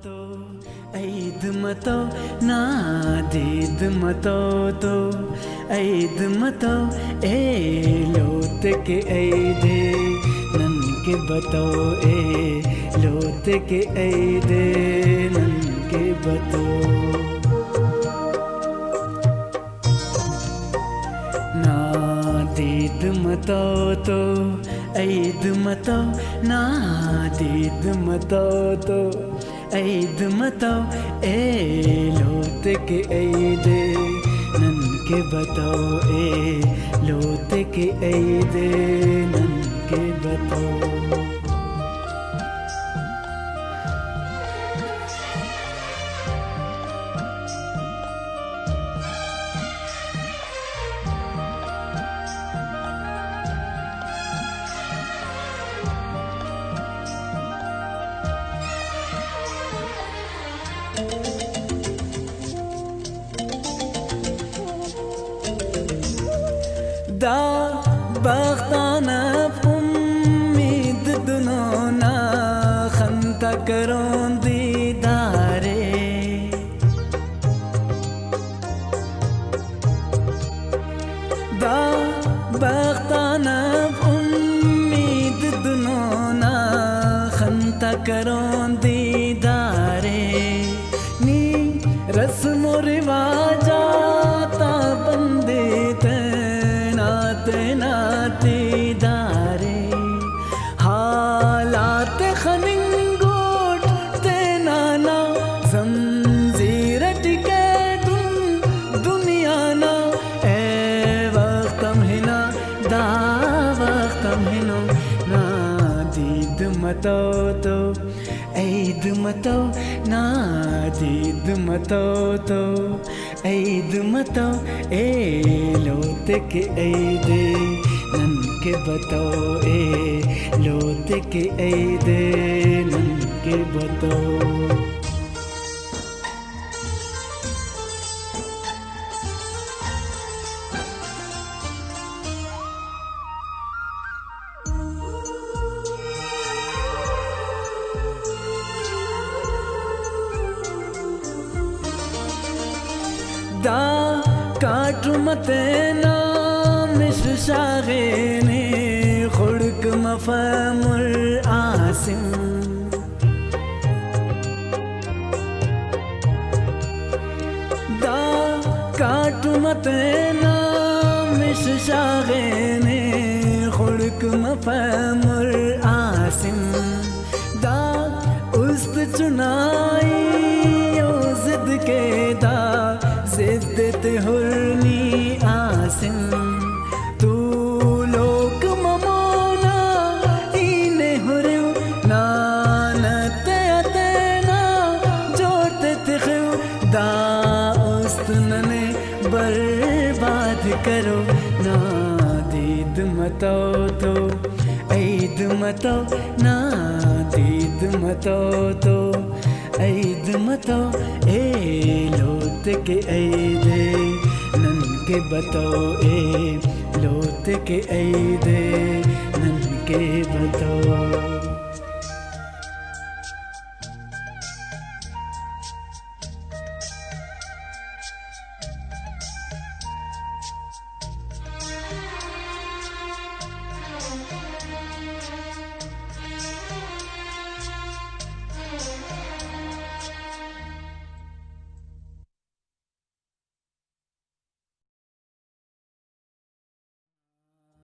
तो ऐद मतो नादीद मतो तो ऐद मतो ए लोत के ऐदे नन के बतो ए लोत के ऐदे नन के बतो नादीद मतो तो ऐद मतो नादीद मतो तो ऐद मतो ए लोत के ऐदे नन के बतो ए लोत के ऐदे नन के बतो दा बख्ताना उम्मीद दुनों ना खंता करों दीदारे दा बख्ताना उम्मीद दुनों ना खंता करों दीदारे नी रस्म रिवाजाता बंदे नाते दारे हालात खनिंगोट ते नाना जंजीर टिके दुनिया ना ए वक्तम हिना दा वक्तम हिनो ना दीद मतो तो ऐद मतो ना दीद मतो तो ऐद मतो ए लोत के ऐदे नन के बतो ए लोत के ऐदे नन के बतो दा काट मते नामिश शागे ने खुड़क मफमुल आसिम दा काट मते नामिश शागे ने खुड़क मफमुल आसिम दा उस्त चुनाई ओ जिद के दा जिद्दत हुरनी आसिम तू लोक ममोना इने हुरु नानते अतेना जोते तिखु दा उस्तनने बर्बाद करो ना दीद मतो तो ऐद मतो ना दीद मतो तो ऐद मतो ए लोत के ऐदे नन के बतो ए लोत के ऐदे नन के बतो